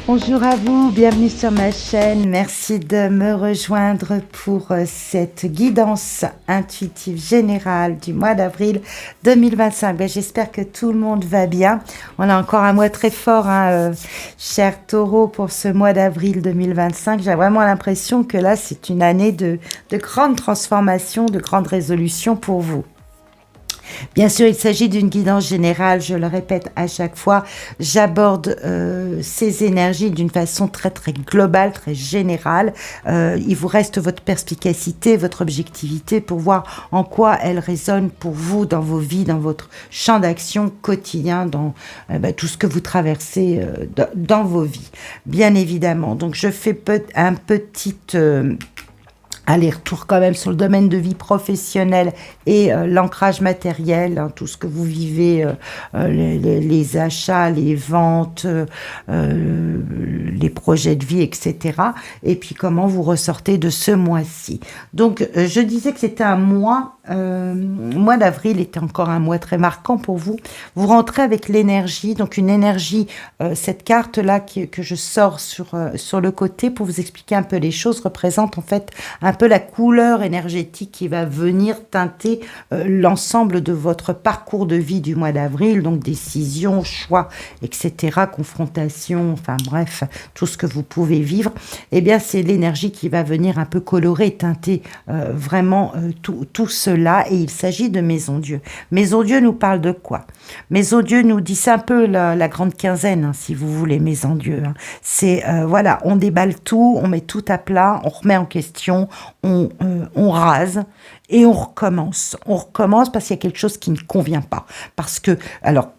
Bonjour à vous, bienvenue sur ma chaîne. Merci de me rejoindre pour cette guidance intuitive générale du mois d'avril 2025. J'espère que tout le monde va bien. On a encore un mois très fort, cher Taureau, pour ce mois d'avril 2025. J'ai vraiment l'impression que là, c'est une année de grandes transformations, de grandes résolutions pour vous. Bien sûr, il s'agit d'une guidance générale, je le répète à chaque fois. J'aborde ces énergies d'une façon très globale, très générale. Il vous reste votre perspicacité, votre objectivité pour voir en quoi elles résonnent pour vous dans vos vies, dans votre champ d'action quotidien, dans tout ce que vous traversez dans vos vies, bien évidemment. Donc, je fais un petit... aller-retour quand même sur le domaine de vie professionnelle et l'ancrage matériel, tout ce que vous vivez, les achats, les ventes, les projets de vie, etc. Et puis comment vous ressortez de ce mois-ci. Donc je disais que c'était un mois, mois d'avril était encore un mois très marquant pour vous. Vous rentrez avec l'énergie, donc une énergie, cette carte-là que je sors sur le côté pour vous expliquer un peu les choses, représente en fait un peu la couleur énergétique qui va venir teinter l'ensemble de votre parcours de vie du mois d'avril, donc décisions, choix, etc., confrontation, enfin bref, tout ce que vous pouvez vivre. Eh bien, c'est l'énergie qui va venir un peu colorer, teinter vraiment tout cela, et il s'agit de Maison Dieu. Maison Dieu nous parle de quoi? Maison Dieu nous dit, c'est un peu la grande quinzaine, si vous voulez, Maison Dieu. C'est, voilà, on déballe tout, on met tout à plat, on remet en question, on rase et on recommence. On recommence parce qu'il y a quelque chose qui ne convient pas. Parce que, alors,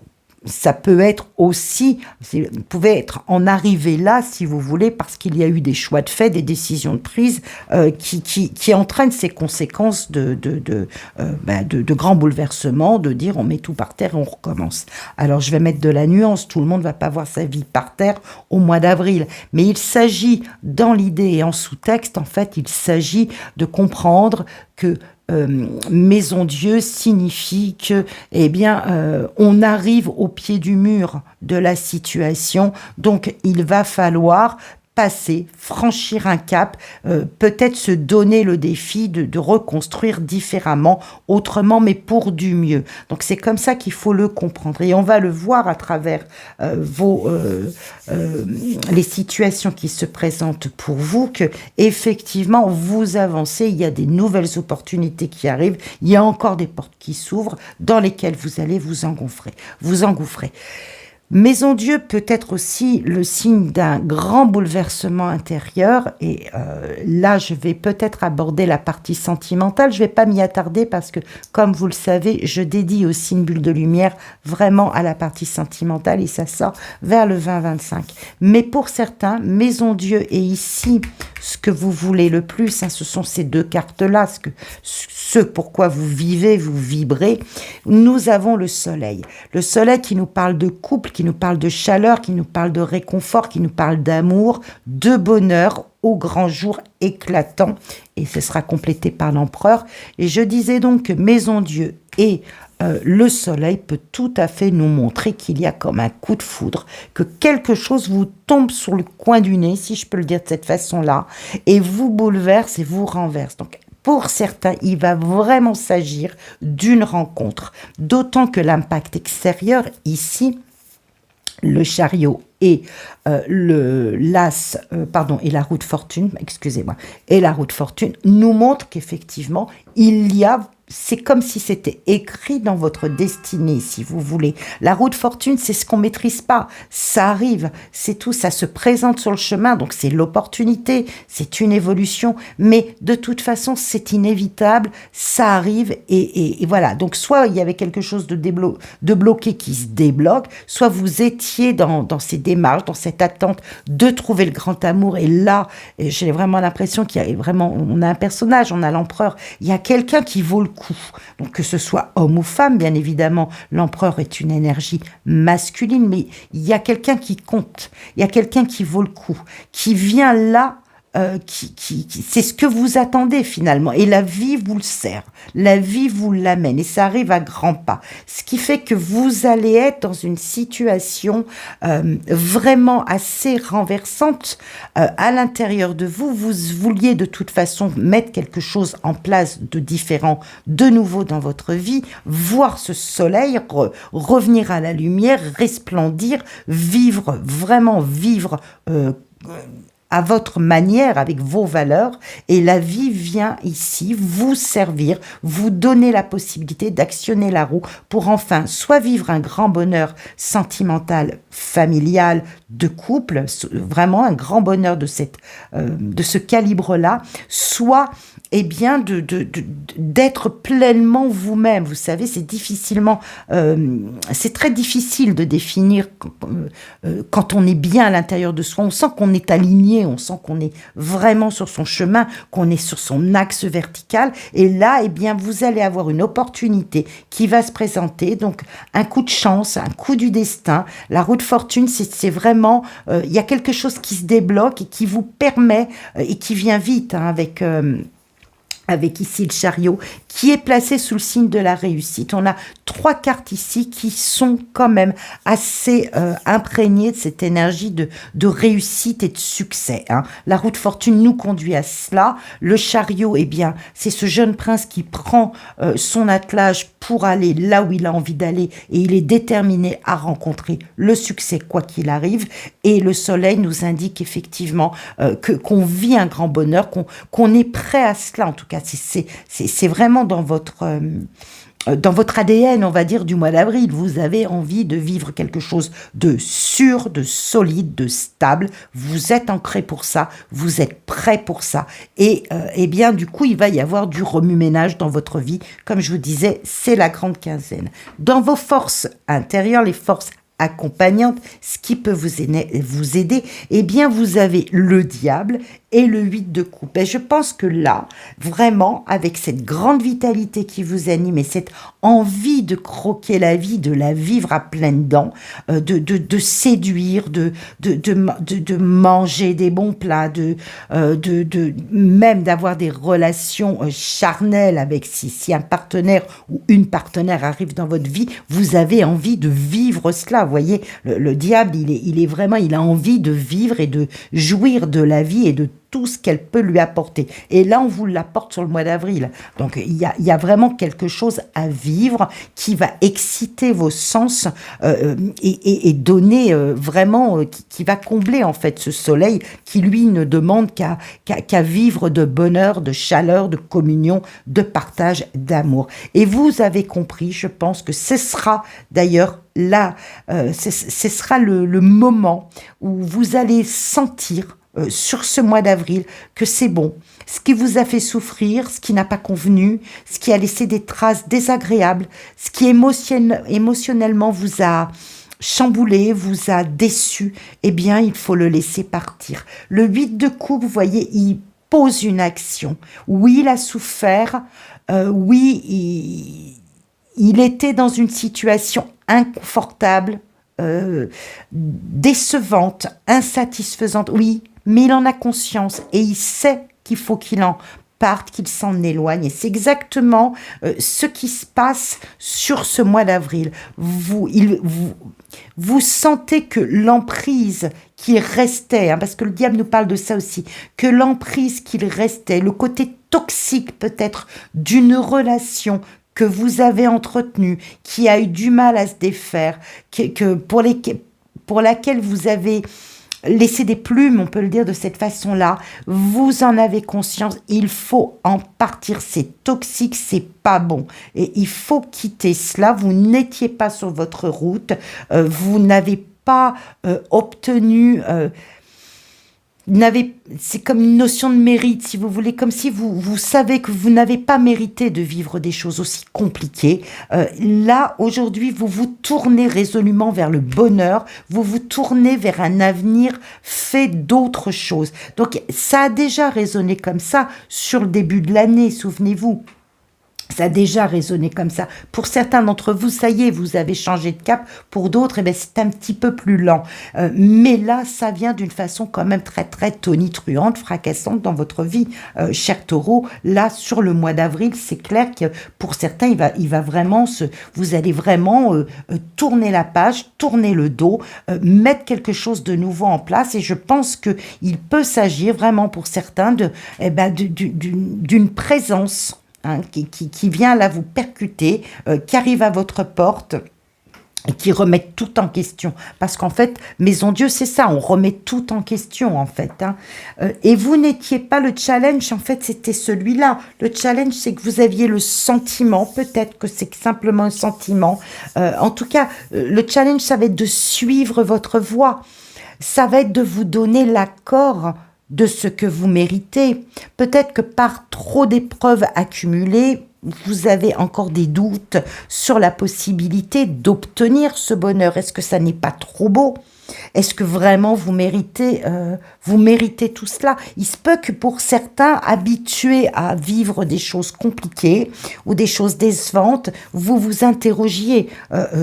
ça peut être aussi, vous pouvez être en arrivé là, si vous voulez, parce qu'il y a eu des choix de fait, des décisions de prise qui entraînent ces conséquences de grands bouleversements, de dire on met tout par terre et on recommence. Alors je vais mettre de la nuance, tout le monde ne va pas voir sa vie par terre au mois d'avril, mais il s'agit, dans l'idée et en sous-texte, en fait, il s'agit de comprendre que Maison Dieu signifie que, eh bien, on arrive au pied du mur de la situation, donc il va falloir passer, franchir un cap, peut-être se donner le défi de reconstruire différemment, autrement, mais pour du mieux. Donc c'est comme ça qu'il faut le comprendre. Et on va le voir à travers les situations qui se présentent pour vous, que effectivement vous avancez, il y a des nouvelles opportunités qui arrivent, il y a encore des portes qui s'ouvrent dans lesquelles vous allez vous engouffrer. Maison Dieu peut être aussi le signe d'un grand bouleversement intérieur, et là je vais peut-être aborder la partie sentimentale, je ne vais pas m'y attarder parce que comme vous le savez, je dédie au signe bulle de lumière vraiment à la partie sentimentale et ça sort vers le 20-25. Mais pour certains, Maison Dieu est ici ce que vous voulez le plus, ce sont ces deux cartes-là, ce pourquoi vous vivez, vous vibrez. Nous avons le soleil qui nous parle de couple, qui nous parle de chaleur, qui nous parle de réconfort, qui nous parle d'amour, de bonheur au grand jour éclatant, et ce sera complété par l'empereur. Et je disais donc que Maison Dieu et le soleil peut tout à fait nous montrer qu'il y a comme un coup de foudre, que quelque chose vous tombe sur le coin du nez, si je peux le dire de cette façon-là, et vous bouleverse et vous renverse. Donc, pour certains, il va vraiment s'agir d'une rencontre, d'autant que l'impact extérieur, ici, le chariot et et la roue de fortune, et la roue de fortune nous montre qu'effectivement, c'est comme si c'était écrit dans votre destinée, si vous voulez. La roue de fortune, c'est ce qu'on maîtrise pas. Ça arrive, c'est tout, ça se présente sur le chemin, donc c'est l'opportunité, c'est une évolution, mais de toute façon, c'est inévitable, ça arrive, et voilà. Donc, soit il y avait quelque chose de bloqué qui se débloque, soit vous étiez dans ces démarches, dans cette attente de trouver le grand amour, et là, j'ai vraiment l'impression on a un personnage, on a l'empereur, il y a quelqu'un qui vaut le coup. Donc que ce soit homme ou femme, bien évidemment, l'empereur est une énergie masculine, mais il y a quelqu'un qui compte, il y a quelqu'un qui vaut le coup, qui vient là c'est ce que vous attendez finalement. Et la vie vous le sert, la vie vous l'amène, et ça arrive à grands pas. Ce qui fait que vous allez être dans une situation vraiment assez renversante à l'intérieur de vous. Vous vouliez de toute façon mettre quelque chose en place de différent, de nouveau dans votre vie, voir ce soleil revenir à la lumière, resplendir, vivre, vraiment vivre à votre manière, avec vos valeurs, et la vie vient ici vous servir, vous donner la possibilité d'actionner la roue pour enfin soit vivre un grand bonheur sentimental, familial, de couple, vraiment un grand bonheur de ce calibre-là, soit bien d'être pleinement vous-même. Vous savez, c'est très difficile de définir quand on est bien à l'intérieur de soi. On sent qu'on est aligné, on sent qu'on est vraiment sur son chemin, qu'on est sur son axe vertical. Et là, vous allez avoir une opportunité qui va se présenter. Donc, un coup de chance, un coup du destin. La roue de fortune, c'est vraiment, il y a quelque chose qui se débloque et qui vous permet, et qui vient vite, avec ici le chariot, qui est placé sous le signe de la réussite. On a 3 cartes ici qui sont quand même assez imprégnées de cette énergie de réussite et de succès. La roue de fortune nous conduit à cela. Le chariot, c'est ce jeune prince qui prend son attelage pour aller là où il a envie d'aller, et il est déterminé à rencontrer le succès quoi qu'il arrive. Et le soleil nous indique effectivement qu'on vit un grand bonheur, qu'on est prêt à cela. En tout cas, c'est vraiment dans votre ADN, on va dire, du mois d'avril. Vous avez envie de vivre quelque chose de sûr, de solide, de stable. Vous êtes ancré pour ça, vous êtes prêt pour ça. Et du coup, il va y avoir du remue-ménage dans votre vie. Comme je vous disais, c'est la grande quinzaine. Dans vos forces intérieures, les forces accompagnante, ce qui peut vous aider, vous avez le diable et le 8 de coupe. Et je pense que là, vraiment, avec cette grande vitalité qui vous anime et cette envie de croquer la vie, de la vivre à pleines dents, de séduire, de manger des bons plats, même d'avoir des relations charnelles avec si un partenaire ou une partenaire arrive dans votre vie, vous avez envie de vivre cela. Vous voyez, le diable, il est vraiment, il a envie de vivre et de jouir de la vie et de tout ce qu'elle peut lui apporter. Et là, on vous l'apporte sur le mois d'avril. Donc, il y a vraiment quelque chose à vivre qui va exciter vos sens et donner vraiment, qui va combler en fait ce soleil qui, lui, ne demande qu'à vivre de bonheur, de chaleur, de communion, de partage, d'amour. Et vous avez compris, je pense que ce sera d'ailleurs là, ce sera le moment où vous allez sentir sur ce mois d'avril que c'est bon. Ce qui vous a fait souffrir, ce qui n'a pas convenu, ce qui a laissé des traces désagréables, ce qui émotionnellement vous a chamboulé, vous a déçu, il faut le laisser partir. Le 8 de coupe, vous voyez, il pose une action. Oui, il a souffert. Oui, il était dans une situation inconfortable, décevante, insatisfaisante. Oui, mais il en a conscience et il sait qu'il faut qu'il en parte, qu'il s'en éloigne. Et c'est exactement ce qui se passe sur ce mois d'avril. Vous sentez que l'emprise qui restait, parce que le diable nous parle de ça aussi, que l'emprise qu'il restait, le côté toxique peut-être d'une relation que vous avez entretenue, qui a eu du mal à se défaire, pour laquelle vous avez laissé des plumes, on peut le dire de cette façon-là, vous en avez conscience, il faut en partir, c'est toxique, c'est pas bon. Et il faut quitter cela, vous n'étiez pas sur votre route, vous n'avez pas obtenu... c'est comme une notion de mérite, si vous voulez, comme si vous savez que vous n'avez pas mérité de vivre des choses aussi compliquées. Là, aujourd'hui, vous vous tournez résolument vers le bonheur, vous vous tournez vers un avenir fait d'autres choses. Donc, ça a déjà résonné comme ça sur le début de l'année, souvenez-vous. Ça a déjà résonné comme ça. Pour certains d'entre vous, ça y est, vous avez changé de cap. Pour d'autres, eh ben, c'est un petit peu plus lent. Mais là, ça vient d'une façon quand même très, très tonitruante, fracassante dans votre vie, cher Taureau. Là, sur le mois d'avril, c'est clair que pour certains, il va vraiment vous allez vraiment tourner la page, tourner le dos, mettre quelque chose de nouveau en place. Et je pense que il peut s'agir vraiment pour certains d'une présence, hein, qui vient là vous percuter, qui arrive à votre porte et qui remet tout en question. Parce qu'en fait, Maison Dieu, c'est ça, on remet tout en question, en fait. Hein. Et vous n'étiez pas le challenge, en fait, c'était celui-là. Le challenge, c'est que vous aviez le sentiment, peut-être que c'est simplement un sentiment. En tout cas, le challenge, ça va être de suivre votre voie. Ça va être de vous donner l'accord de ce que vous méritez. Peut-être que par trop d'épreuves accumulées, vous avez encore des doutes sur la possibilité d'obtenir ce bonheur. Est-ce que ça n'est pas trop beau ? Est-ce que vraiment vous méritez tout cela? Il se peut que pour certains, habitués à vivre des choses compliquées ou des choses décevantes, vous vous interrogiez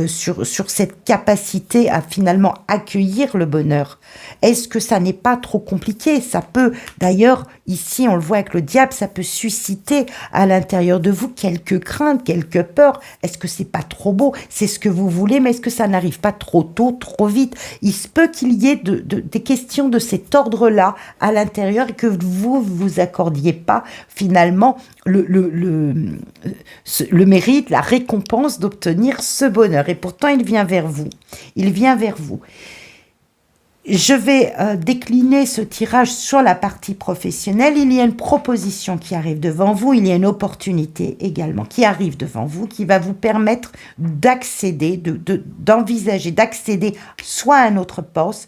sur cette capacité à finalement accueillir le bonheur. Est-ce que ça n'est pas trop compliqué? Ça peut, d'ailleurs, ici on le voit avec le diable, ça peut susciter à l'intérieur de vous quelques craintes, quelques peurs. Est-ce que c'est pas trop beau? C'est ce que vous voulez, mais est-ce que ça n'arrive pas trop tôt, trop vite? Il se peut qu'il y ait des questions de cet ordre-là à l'intérieur et que vous accordiez pas finalement le mérite, la récompense d'obtenir ce bonheur. Et pourtant, il vient vers vous. Il vient vers vous. Je vais décliner ce tirage sur la partie professionnelle. Il y a une proposition qui arrive devant vous, il y a une opportunité également qui arrive devant vous, qui va vous permettre d'accéder, d'envisager, d'accéder soit à un autre poste,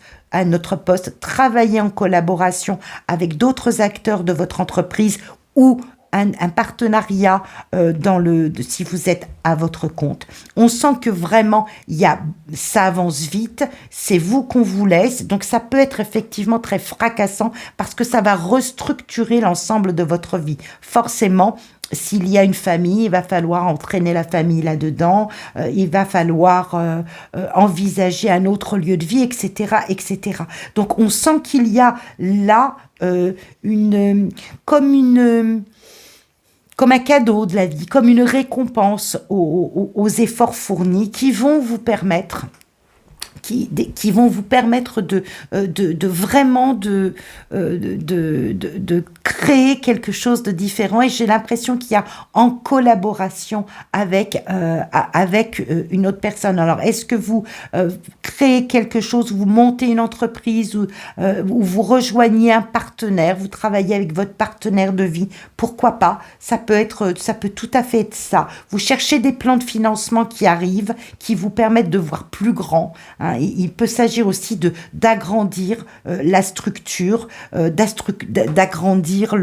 travailler en collaboration avec d'autres acteurs de votre entreprise ou un partenariat si vous êtes à votre compte. On sent que vraiment, ça avance vite, c'est vous qu'on vous laisse, donc ça peut être effectivement très fracassant parce que ça va restructurer l'ensemble de votre vie. Forcément, s'il y a une famille, il va falloir entraîner la famille là-dedans, il va falloir envisager un autre lieu de vie, etc., etc. Donc on sent qu'il y a là comme un cadeau de la vie, comme une récompense aux efforts fournis qui vont vous permettre de vraiment de créer quelque chose de différent. Et j'ai l'impression qu'il y a en collaboration avec une autre personne. Alors, est-ce que vous créez quelque chose, vous montez une entreprise ou vous rejoignez un partenaire, vous travaillez avec votre partenaire de vie? Pourquoi pas? Ça peut tout à fait être ça. Vous cherchez des plans de financement qui arrivent, qui vous permettent de voir plus grand, hein. Il peut s'agir aussi d'agrandir la structure, d'agrandir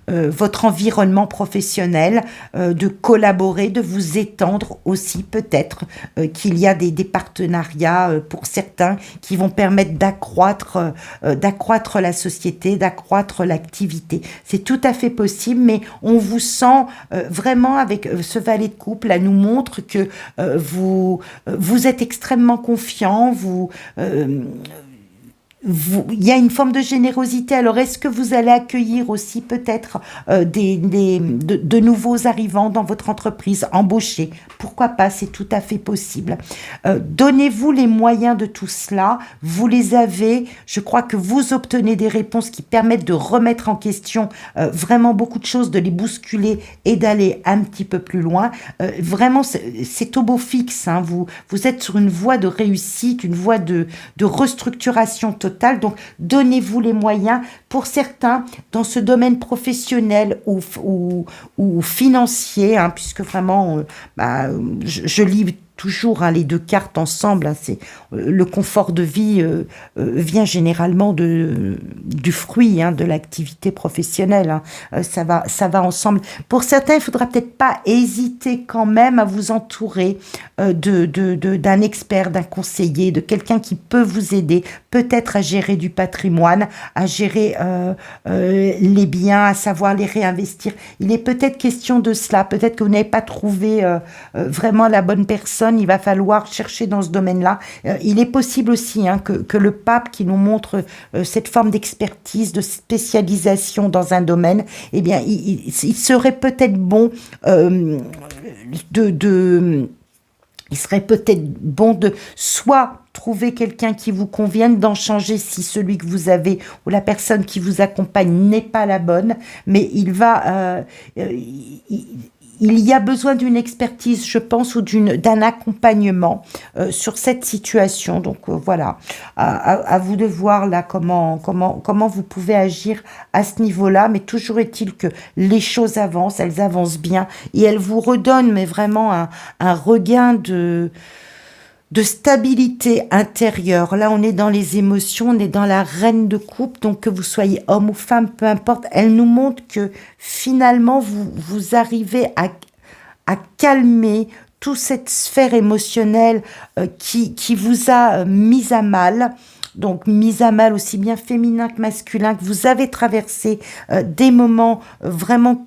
votre environnement professionnel, de collaborer, de vous étendre aussi peut-être, qu'il y a des partenariats pour certains qui vont permettre d'accroître la société, d'accroître l'activité. C'est tout à fait possible, mais on vous sent vraiment avec ce valet de coupe, là nous montre que vous êtes extrêmement confiant, il y a une forme de générosité. Alors, est-ce que vous allez accueillir aussi peut-être de nouveaux arrivants dans votre entreprise, embauchés? Pourquoi pas? C'est tout à fait possible. Donnez-vous les moyens de tout cela. Vous les avez. Je crois que vous obtenez des réponses qui permettent de remettre en question vraiment beaucoup de choses, de les bousculer et d'aller un petit peu plus loin. Vraiment, c'est au beau fixe. Hein. Vous êtes sur une voie de réussite, une voie de restructuration totale. Donc, donnez-vous les moyens. Pour certains, dans ce domaine professionnel ou financier, hein, puisque vraiment, je lis toujours, hein, les deux cartes ensemble, hein, c'est le confort de vie vient généralement du fruit, hein, de l'activité professionnelle, hein. Ça va ensemble. Pour certains, il faudra peut-être pas hésiter quand même à vous entourer d'un expert, d'un conseiller, de quelqu'un qui peut vous aider, peut-être à gérer du patrimoine, à gérer les biens, à savoir les réinvestir. Il est peut-être question de cela. Peut-être que vous n'avez pas trouvé vraiment la bonne personne. Il va falloir chercher dans ce domaine-là. Il est possible aussi, hein, que le pape qui nous montre cette forme d'expertise, de spécialisation dans un domaine, eh bien, il serait peut-être bon il serait peut-être bon de soit trouver quelqu'un qui vous convienne, d'en changer si celui que vous avez ou la personne qui vous accompagne n'est pas la bonne, mais il y a besoin d'une expertise, je pense, ou d'un accompagnement sur cette situation. Donc voilà, à vous de voir là comment vous pouvez agir à ce niveau-là. Mais toujours est-il que les choses avancent, elles avancent bien et elles vous redonnent, mais vraiment un regain de stabilité intérieure. Là, on est dans les émotions, on est dans la reine de coupe, donc que vous soyez homme ou femme, peu importe, elle nous montre que finalement, vous arrivez à calmer toute cette sphère émotionnelle qui vous a mis à mal. Donc, mise à mal aussi bien féminin que masculin, que vous avez traversé des moments vraiment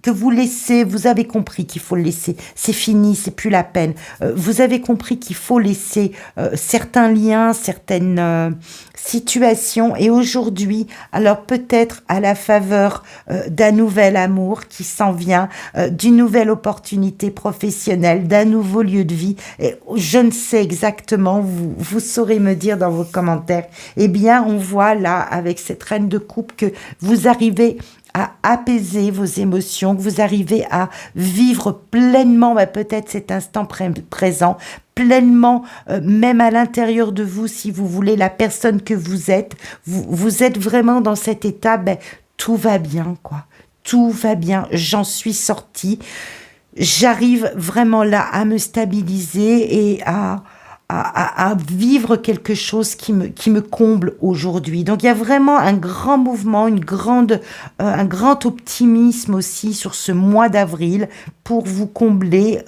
que vous laissez, vous avez compris qu'il faut le laisser, c'est fini, c'est plus la peine. Vous avez compris qu'il faut laisser certains liens, certaines situations, et aujourd'hui, alors peut-être à la faveur d'un nouvel amour qui s'en vient, d'une nouvelle opportunité professionnelle, d'un nouveau lieu de vie, et je ne sais exactement, vous saurez me dire dans vos commentaires, eh bien on voit là, avec cette reine de coupe, que vous arrivez à apaiser vos émotions, que vous arrivez à vivre pleinement peut-être cet instant présent, pleinement, même à l'intérieur de vous, si vous voulez, la personne que vous êtes. Vous êtes vraiment dans cet état, tout va bien, quoi. Tout va bien, j'en suis sortie. J'arrive vraiment là à me stabiliser et à vivre quelque chose qui me comble aujourd'hui. Donc il y a vraiment un grand mouvement, un grand optimisme aussi sur ce mois d'avril pour vous combler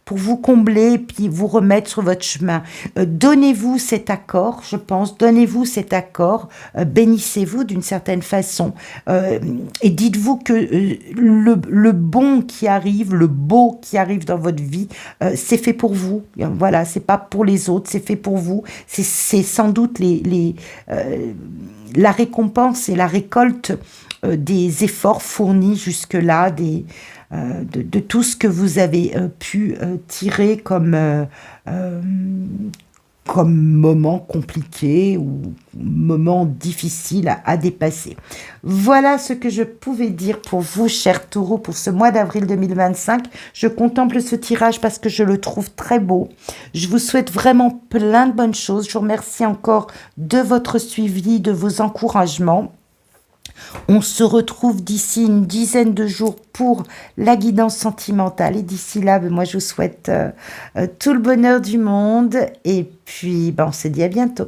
et puis vous remettre sur votre chemin. Donnez-vous cet accord, je pense, bénissez-vous d'une certaine façon et dites-vous que le bon qui arrive, le beau qui arrive dans votre vie, c'est fait pour vous. Voilà, c'est pas pour les autres, c'est fait pour vous. C'est sans doute la récompense et la récolte des efforts fournis jusque-là, de tout ce que vous avez pu tirer comme moment compliqué ou moment difficile à dépasser. Voilà ce que je pouvais dire pour vous, chers taureaux, pour ce mois d'avril 2025. Je contemple ce tirage parce que je le trouve très beau. Je vous souhaite vraiment plein de bonnes choses. Je vous remercie encore de votre suivi, de vos encouragements. On se retrouve d'ici une dizaine de jours pour la guidance sentimentale. Et d'ici là, moi, je vous souhaite tout le bonheur du monde. Et puis, on se dit à bientôt.